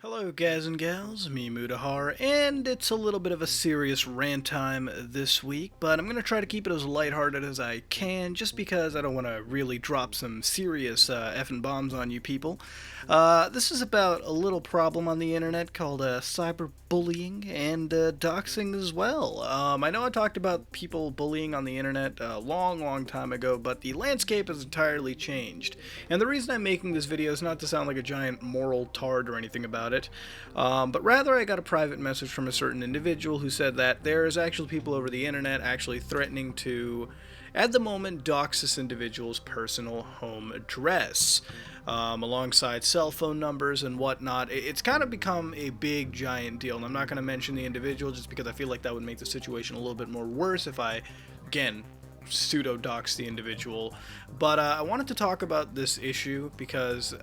Hello guys and gals, me Mudahar, and it's a little bit of a serious rant time this week, but I'm going to try to keep it as lighthearted as I can, just because I don't want to really drop some serious effing bombs on you people. This is about a little problem on the internet called cyberbullying and doxing as well. I know I talked about people bullying on the internet a long time ago, but the landscape has entirely changed. And the reason I'm making this video is not to sound like a giant moral tard or anything about it, but rather I got a private message from a certain individual who said that there's actually people over the internet actually threatening to, at the moment, dox this individual's personal home address. Alongside cell phone numbers and whatnot. It's kind of become a big giant deal, and I'm not going to mention the individual just because I feel like that would make the situation a little bit more worse if I, again, pseudo-dox the individual. But I wanted to talk about this issue because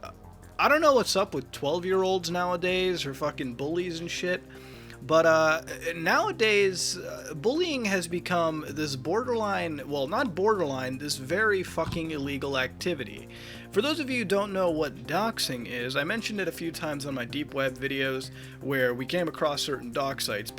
I don't know what's up with 12-year-olds nowadays or fucking bullies and shit. But nowadays, bullying has become this borderline, well, not borderline, this very fucking illegal activity. For those of you who don't know what doxing is, I mentioned it a few times on my deep web videos where we came across certain dox sites.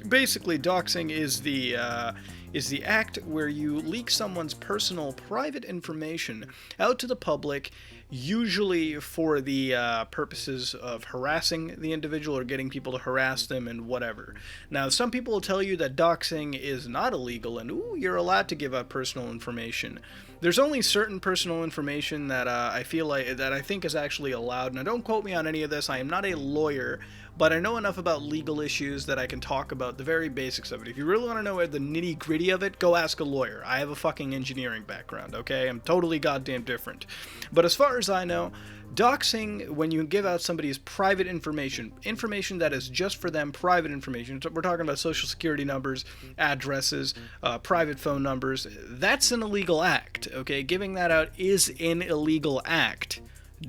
Basically, doxing is the act where you leak someone's personal private information out to the public, usually for the purposes of harassing the individual or getting people to harass them and whatever. Now, some people will tell you that doxing is not illegal and, ooh, you're allowed to give out personal information. There's only certain personal information that I think is actually allowed. Now, don't quote me on any of this. I am not a lawyer, but I know enough about legal issues that I can talk about the very basics of it. If you really want to know the nitty-gritty of it, go ask a lawyer. I have a fucking engineering background, okay? I'm totally goddamn different. But as far as I know, doxing, when you give out somebody's private information that is just for them, private information, we're talking about social security numbers, addresses, private phone numbers, that's an illegal act, okay? Giving that out is an illegal act.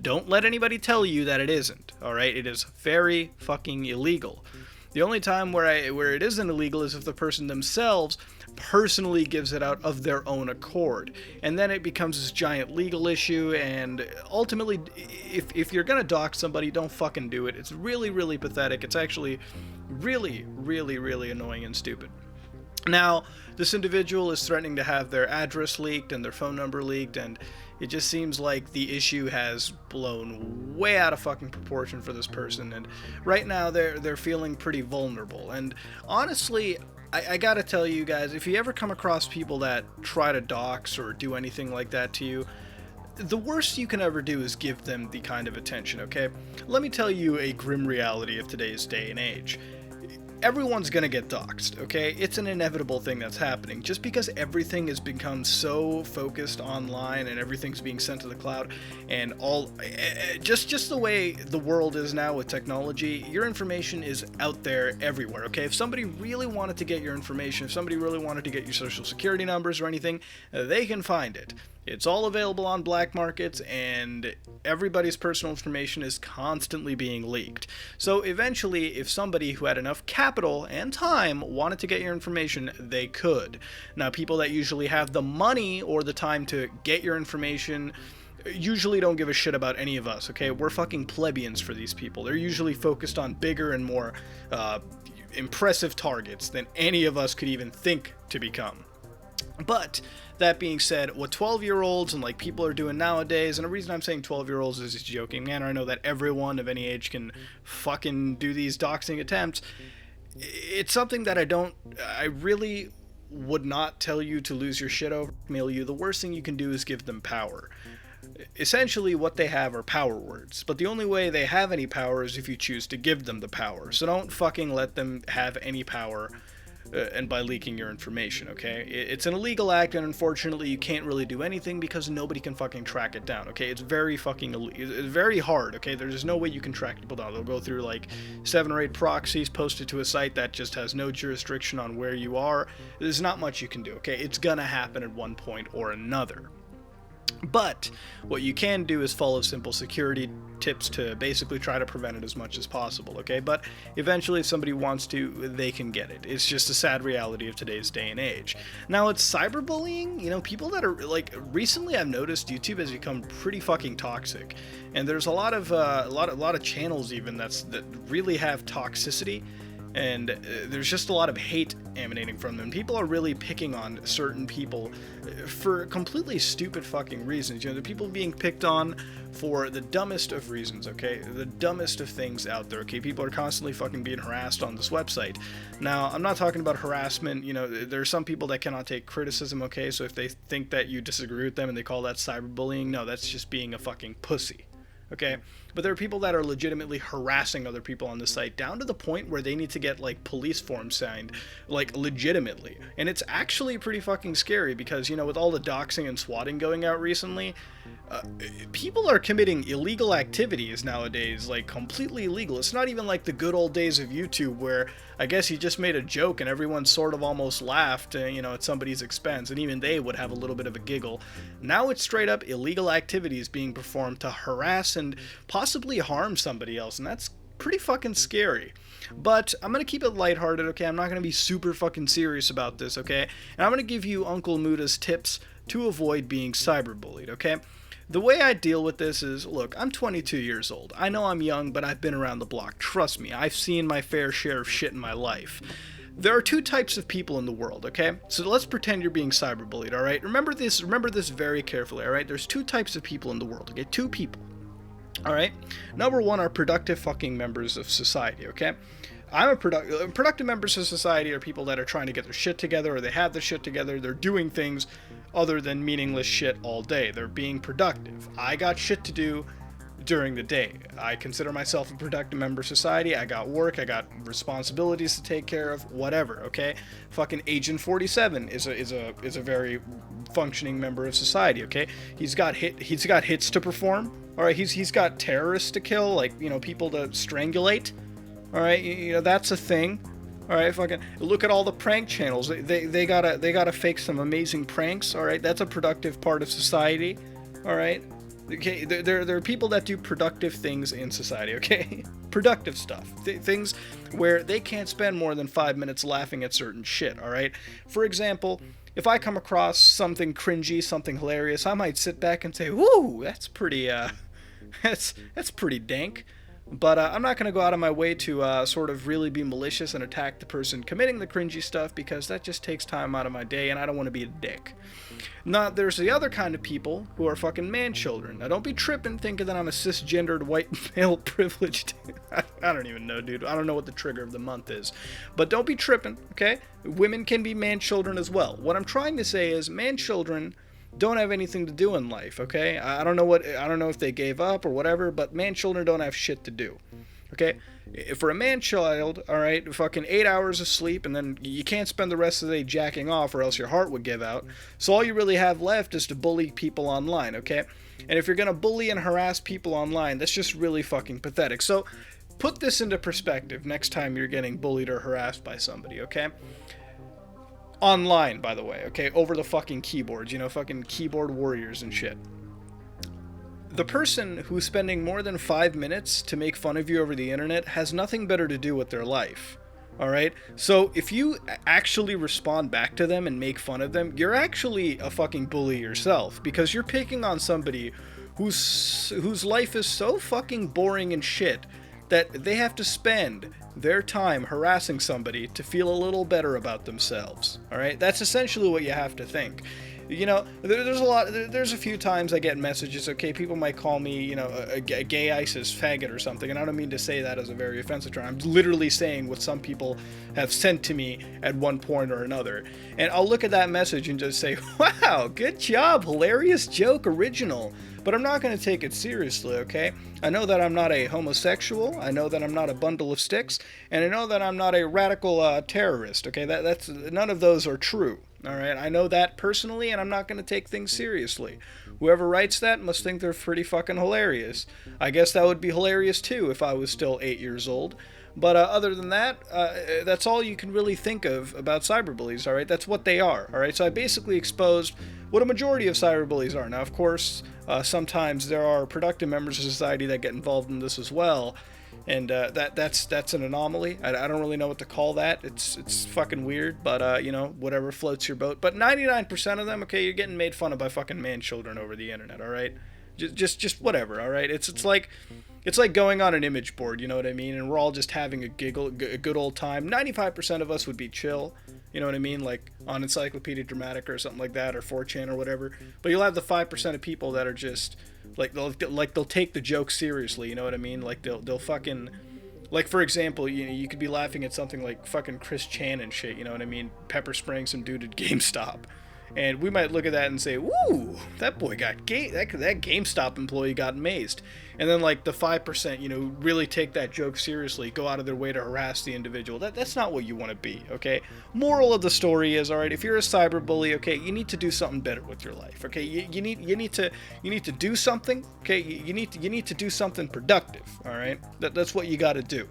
Don't let anybody tell you that it isn't, alright? It is very fucking illegal. The only time where it isn't illegal is if the person themselves personally gives it out of their own accord. And then it becomes this giant legal issue, and ultimately, if you're gonna dox somebody, don't fucking do it. It's really pathetic. It's actually really annoying and stupid. Now, this individual is threatening to have their address leaked and their phone number leaked, and it just seems like the issue has blown way out of fucking proportion for this person, and right now they're feeling pretty vulnerable. And honestly, I gotta tell you guys, if you ever come across people that try to dox or do anything like that to you, the worst you can ever do is give them the kind of attention, okay? Let me tell you a grim reality of today's day and age. Everyone's gonna get doxed, okay? It's an inevitable thing that's happening. Just because everything has become so focused online and everything's being sent to the cloud and all, just the way the world is now with technology, your information is out there everywhere, okay? If somebody really wanted to get your information, if somebody really wanted to get your social security numbers or anything, they can find it. It's all available on black markets, and everybody's personal information is constantly being leaked. So eventually, if somebody who had enough capital and time wanted to get your information, they could. Now, people that usually have the money or the time to get your information usually don't give a shit about any of us, okay? We're fucking plebeians for these people. They're usually focused on bigger and more impressive targets than any of us could even think to become. But that being said, what 12-year-olds and like people are doing nowadays, and the reason I'm saying 12-year-olds is just joking, man, I know that everyone of any age can fucking do these doxing attempts. It's something that I really would not tell you to lose your shit over. The worst thing you can do is give them power. Essentially, what they have are power words, but the only way they have any power is if you choose to give them the power. So don't fucking let them have any power. And by leaking your information, okay? It's an illegal act, and unfortunately you can't really do anything because nobody can fucking track it down, okay? It's very fucking it's very hard, okay? There's no way you can track people down. They'll go through like 7 or 8 proxies posted to a site that just has no jurisdiction on where you are. There's not much you can do, okay? It's gonna happen at one point or another. But what you can do is follow simple security tips to basically try to prevent it as much as possible, okay? But eventually, if somebody wants to, they can get it. It's just a sad reality of today's day and age. Now, it's cyberbullying. You know, people that are like, recently I've noticed YouTube has become pretty fucking toxic, and there's a lot of channels even that really have toxicity. And there's just a lot of hate emanating from them. People are really picking on certain people for completely stupid fucking reasons. You know, the people being picked on for the dumbest of reasons, okay? The dumbest of things out there, okay? People are constantly fucking being harassed on this website. Now, I'm not talking about harassment. You know, there are some people that cannot take criticism, okay? So if they think that you disagree with them and they call that cyberbullying, no, that's just being a fucking pussy. Okay, but there are people that are legitimately harassing other people on the site down to the point where they need to get like police forms signed, like legitimately. And it's actually pretty fucking scary because, you know, with all the doxing and swatting going out recently, people are committing illegal activities nowadays, like completely illegal. It's not even like the good old days of YouTube where I guess you just made a joke and everyone sort of almost laughed, you know, at somebody's expense, and even they would have a little bit of a giggle. Now it's straight up illegal activities being performed to harass and possibly harm somebody else, and that's pretty fucking scary. But I'm gonna keep it lighthearted, okay? I'm not gonna be super fucking serious about this, okay? And I'm gonna give you Uncle Muda's tips to avoid being cyberbullied, okay? The way I deal with this is, look, I'm 22 years old. I know I'm young, but I've been around the block. Trust me, I've seen my fair share of shit in my life. There are two types of people in the world, okay? So let's pretend you're being cyberbullied, alright? Remember this very carefully, alright? There's two types of people in the world, okay? Two people. Alright? Number one are productive fucking members of society, okay? Productive members of society are people that are trying to get their shit together, or they have their shit together, they're doing things other than meaningless shit all day. They're being productive. I got shit to do during the day. I consider myself a productive member of society. I got work, I got responsibilities to take care of, whatever, okay? Fucking Agent 47 is a very functioning member of society, okay? He's got hits to perform. All right, he's got terrorists to kill, like, you know, people to strangulate. All right, you know, that's a thing. All right, fucking look at all the prank channels. They gotta fake some amazing pranks. All right, that's a productive part of society. All right, okay. There are people that do productive things in society. Okay, productive stuff. Things where they can't spend more than 5 minutes laughing at certain shit. All right. For example, if I come across something cringy, something hilarious, I might sit back and say, "Woo, that's pretty that's pretty dank." But I'm not going to go out of my way to sort of really be malicious and attack the person committing the cringy stuff, because that just takes time out of my day and I don't want to be a dick. Now, there's the other kind of people who are fucking man-children. Now, don't be tripping thinking that I'm a cisgendered white male privileged. I don't even know, dude. I don't know what the trigger of the month is. But don't be tripping, okay? Women can be man-children as well. What I'm trying to say is man-children don't have anything to do in life, okay? I don't know if they gave up or whatever, but man-children don't have shit to do, okay? For a man-child, all right, fucking 8 hours of sleep, and then you can't spend the rest of the day jacking off or else your heart would give out. So all you really have left is to bully people online, okay? And if you're gonna bully and harass people online, that's just really fucking pathetic. So put this into perspective next time you're getting bullied or harassed by somebody, okay? Online, by the way, okay? Over the fucking keyboards, you know, fucking keyboard warriors and shit. The person who's spending more than 5 minutes to make fun of you over the internet has nothing better to do with their life, alright? So if you actually respond back to them and make fun of them, you're actually a fucking bully yourself, because you're picking on somebody whose life is so fucking boring and shit that they have to spend their time harassing somebody to feel a little better about themselves. All right, that's essentially what you have to think. You know, there's a few times I get messages, okay, people might call me, you know, a gay ISIS faggot or something, and I don't mean to say that as a very offensive term. I'm literally saying what some people have sent to me at one point or another. And I'll look at that message and just say, wow, good job, hilarious joke, original. But I'm not going to take it seriously, okay? I know that I'm not a homosexual, I know that I'm not a bundle of sticks, and I know that I'm not a radical terrorist, okay? That's none of those are true, Alright, I know that personally, and I'm not going to take things seriously. Whoever writes that must think they're pretty fucking hilarious. I guess that would be hilarious too if I was still 8 years old. But other than that, that's all you can really think of about cyberbullies, alright? That's what they are, alright? So I basically exposed what a majority of cyberbullies are. Now, of course, sometimes there are productive members of society that get involved in this as well. And that's an anomaly. I don't really know what to call that. It's fucking weird, but you know, whatever floats your boat. But 99% of them, okay, you're getting made fun of by fucking man children over the internet, all right? Just whatever, all right? It's like going on an image board, you know what I mean? And we're all just having a giggle, a good old time. 95% of us would be chill, you know what I mean? Like on Encyclopedia Dramatica or something like that, or 4chan or whatever. But you'll have the 5% of people that are just like they'll take the joke seriously, you know what I mean? Like they'll fucking, like, for example, you know, you could be laughing at something like fucking Chris Chan and shit, you know what I mean? Pepper spraying some dude at GameStop. And we might look at that and say, "Woo, that boy got that GameStop employee got mazed." And then like the 5%, you know, really take that joke seriously, go out of their way to harass the individual. That's not what you want to be, okay? Moral of the story is, all right, if you're a cyberbully, okay, you need to do something better with your life, okay? You need to do something, okay? You need to do something productive, all right? That's what you got to do.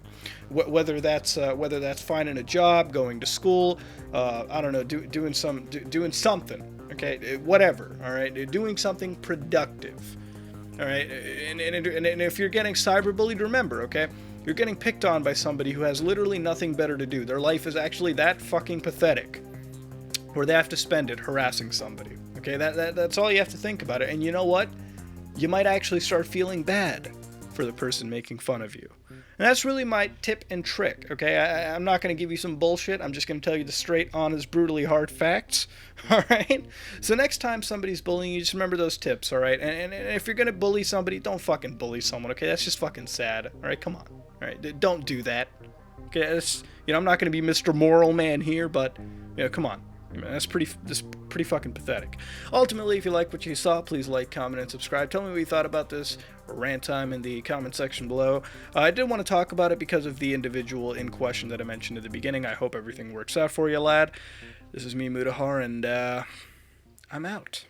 Whether that's finding a job, going to school, I don't know, doing something, okay? Whatever, all right? Doing something productive. All right, and if you're getting cyberbullied, remember, okay, you're getting picked on by somebody who has literally nothing better to do. Their life is actually that fucking pathetic, where they have to spend it harassing somebody. Okay, that's all you have to think about it. And you know what? You might actually start feeling bad for the person making fun of you. And that's really my tip and trick, okay? I'm not going to give you some bullshit. I'm just going to tell you the straight, honest, brutally hard facts, all right? So next time somebody's bullying you, just remember those tips, all right? And if you're going to bully somebody, don't fucking bully someone, okay? That's just fucking sad, all right? Come on, all right? Don't do that, okay? You know, I'm not going to be Mr. Moral Man here, but, you know, come on. I mean, that's pretty fucking pathetic. Ultimately, if you like what you saw, please like, comment, and subscribe. Tell me what you thought about this rant time in the comment section below. I did want to talk about it because of the individual in question that I mentioned at the beginning. I hope everything works out for you, lad. This is me, Mudahar, and I'm out.